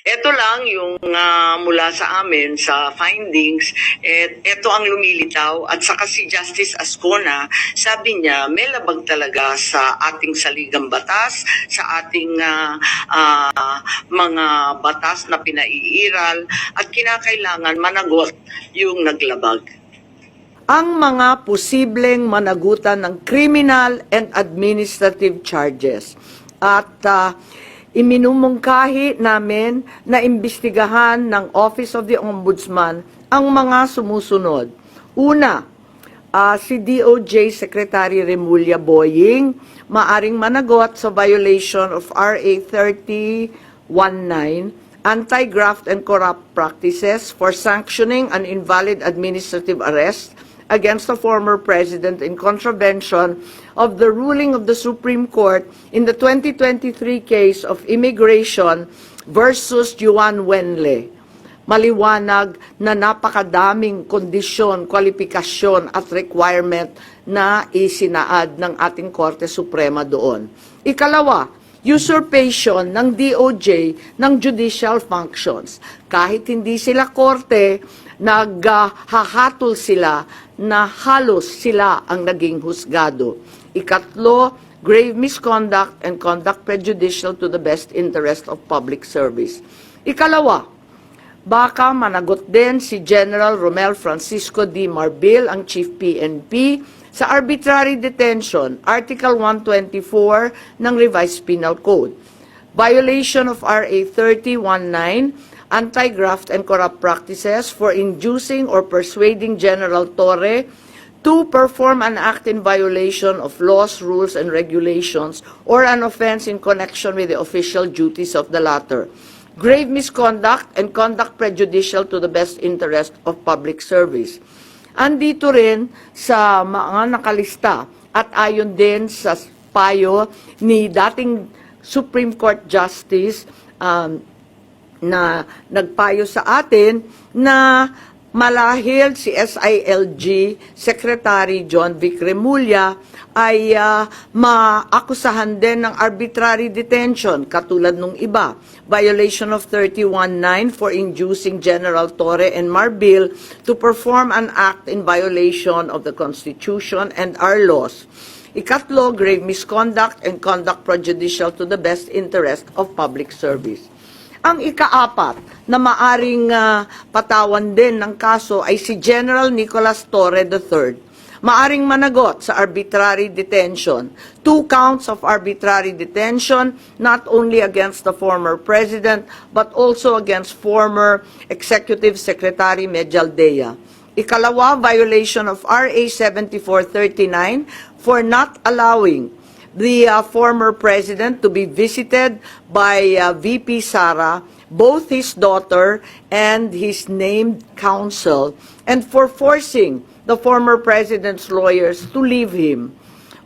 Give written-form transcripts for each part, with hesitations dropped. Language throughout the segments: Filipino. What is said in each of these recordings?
Ito lang yung mula sa amin sa findings, ito ang lumilitaw at saka si Justice Ascona, sabi niya may labag talaga sa ating saligang batas, sa ating mga batas na pinaiiral at kinakailangan managot yung naglabag. Ang mga posibleng managutan ng criminal and administrative charges at iminumungkahi namin na imbestigahan ng Office of the Ombudsman ang mga sumusunod. Una, si DOJ Secretary Remulla Boying maaring managot sa violation of RA 3019, Anti-Graft and Corrupt Practices for sanctioning an invalid administrative arrest against the former president in contravention of the ruling of the Supreme Court in the 2023 case of Immigration versus Juan Wenle. Maliwanag na napakadaming kondisyon, kwalifikasyon at requirement na isinaad ng ating Korte Suprema doon. Ikalawa, usurpation ng DOJ ng judicial functions. Kahit hindi sila korte, naghahatol sila na halos sila ang naging husgado. Ikatlo, grave misconduct and conduct prejudicial to the best interest of public service. Ikalawa, baka managot din si General Romel Francisco D. Marbil, ang Chief PNP, sa arbitrary detention, Article 124 ng Revised Penal Code. Violation of RA 3019, Anti-Graft and Corrupt Practices for inducing or persuading General Torre to perform an act in violation of laws, rules, and regulations or an offense in connection with the official duties of the latter. Grave misconduct and conduct prejudicial to the best interest of public service. Andito rin sa mga nakalista at ayon din sa payo ni dating Supreme Court Justice na nagpayo sa atin na malahil si SILG Secretary John Vic Remulla ay maakusahan din ng arbitrary detention katulad nung iba. Violation of 319 for inducing General Torre and Marbil to perform an act in violation of the Constitution and our laws. Ikatlo, grave misconduct and conduct prejudicial to the best interest of public service. Ang ikaapat na maaring patawan din ng kaso ay si General Nicolas Torre III. Maaring managot sa arbitrary detention. 2 counts of arbitrary detention, not only against the former president, but also against former Executive Secretary Medialdea. Ikalawa, violation of RA 7439 for not allowing the former president to be visited by VP Sara, both his daughter and his named counsel, and for forcing the former president's lawyers to leave him.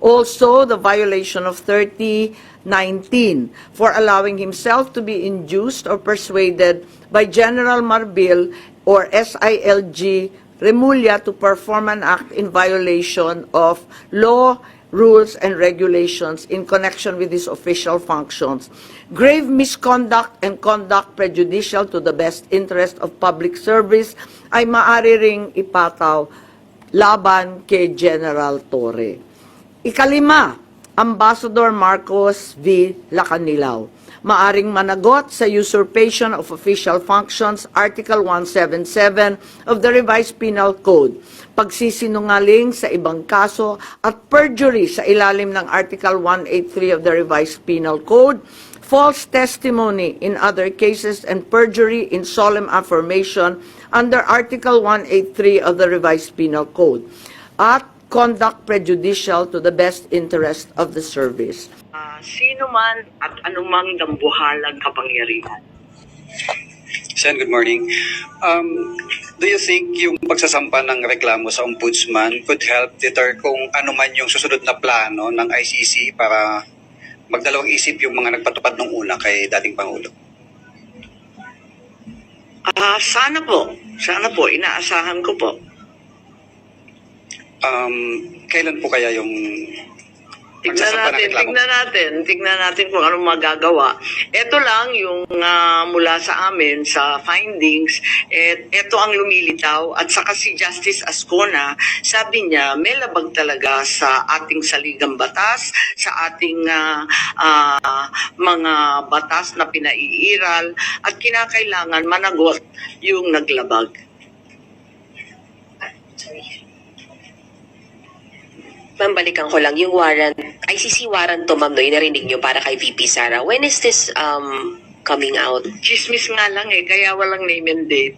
Also, the violation of 3019 for allowing himself to be induced or persuaded by General Marbil or SILG Remulla to perform an act in violation of law, rules, and regulations in connection with his official functions. Grave misconduct and conduct prejudicial to the best interest of public service ay maaari ring ipataw laban kay General Torre. Ikalima, Ambassador Marcos V. Lacanilao. Maaring managot sa usurpation of official functions, Article 177 of the Revised Penal Code, pagsisinungaling sa ibang kaso at perjury sa ilalim ng Article 183 of the Revised Penal Code, false testimony in other cases, and perjury in solemn affirmation under Article 183 of the Revised Penal Code, at conduct prejudicial to the best interest of the service. Sino man at anumang dambuhalang kapangyarihan. Sen, good morning. Do you think yung pagsasampa ng reklamo sa Ombudsman could help deter kung ano man yung susunod na plano ng ICC para magdalawang isip yung mga nagpatupad ng una kay dating Pangulo? Sana po, inaasahan ko po. Kailan po kaya yung pagsasampa ng reklamo? Tignan natin kung anong magagawa. Ito lang yung mula sa amin, sa findings, ito ang lumilitaw. At saka si Justice Ascona, sabi niya, may labag talaga sa ating saligang batas, sa ating mga batas na pinaiiral, at kinakailangan managot yung naglabag. Ma'am, balikan ko lang yung warrant, ICC warrant to, ma'am, no, yung narinig nyo para kay VP Sara. When is this coming out? Chismis nga lang kaya walang name and date.